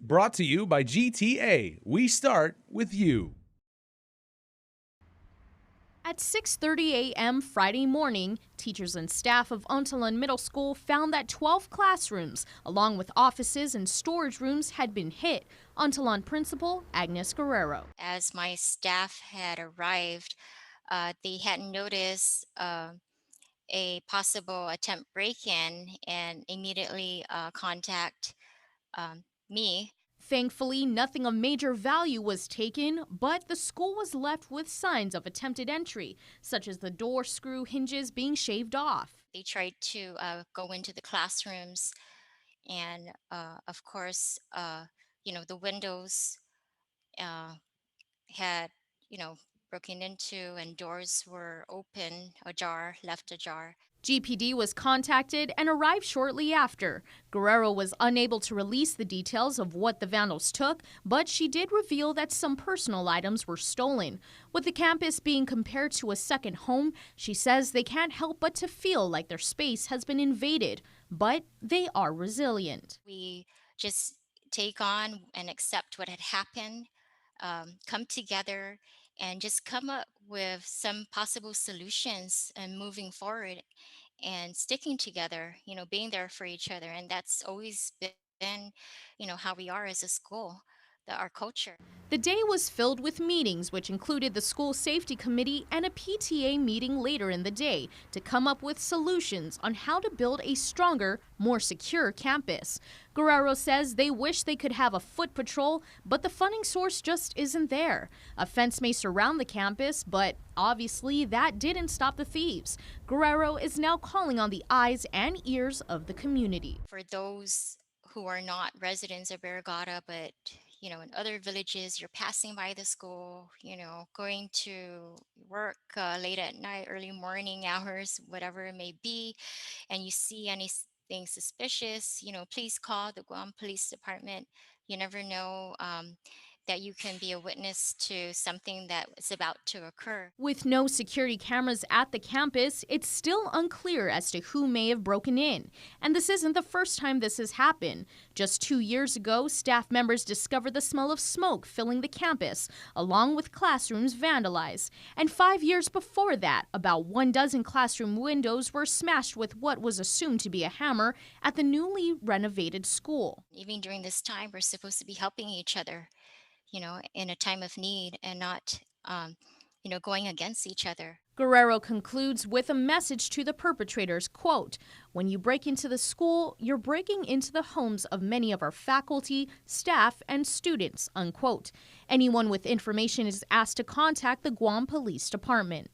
Brought to you by GTA. We start with you. At 6:30 a.m. Friday morning, teachers and staff of Untalan Middle School found that 12 classrooms, along with offices and storage rooms, had been hit. Untalan principal Agnes Guerrero. As my staff had arrived, they had noticed a possible attempt break-in and immediately contact me. Thankfully, nothing of major value was taken, but the school was left with signs of attempted entry, such as the door screw hinges being shaved off. They tried to go into the classrooms, and of course, the windows uh, had, broken into, and doors were open, ajar, left ajar. GPD was contacted and arrived shortly after. Guerrero was unable to release the details of what the vandals took, but she did reveal that some personal items were stolen. With the campus being compared to a second home, she says they can't help but to feel like their space has been invaded, but they are resilient. We just take on and accept what had happened, come together, and just come up with some possible solutions and moving forward and sticking together, being there for each other. And that's always been, how we are as a school, our culture. The day was filled with meetings, which included the school safety committee and a PTA meeting later in the day to come up with solutions on how to build a stronger, more secure campus. Guerrero says they wish they could have a foot patrol, but the funding source just isn't there. A fence may surround the campus, but obviously that didn't stop the thieves. Guerrero is now calling on the eyes and ears of the community. For those who are not residents of Barrigada, but in other villages, you're passing by the school, going to work late at night, early morning hours, whatever it may be, and you see anything suspicious, please call the Guam Police Department. You never know that you can be a witness to something that is about to occur. With no security cameras at the campus, it's still unclear as to who may have broken in. And this isn't the first time this has happened. Just 2 years ago, staff members discovered the smell of smoke filling the campus, along with classrooms vandalized. And 5 years before that, about 12 classroom windows were smashed with what was assumed to be a hammer at the newly renovated school. Even during this time, we're supposed to be helping each other, in a time of need, and not, going against each other. Guerrero concludes with a message to the perpetrators, quote, "When you break into the school, you're breaking into the homes of many of our faculty, staff, and students," unquote. Anyone with information is asked to contact the Guam Police Department.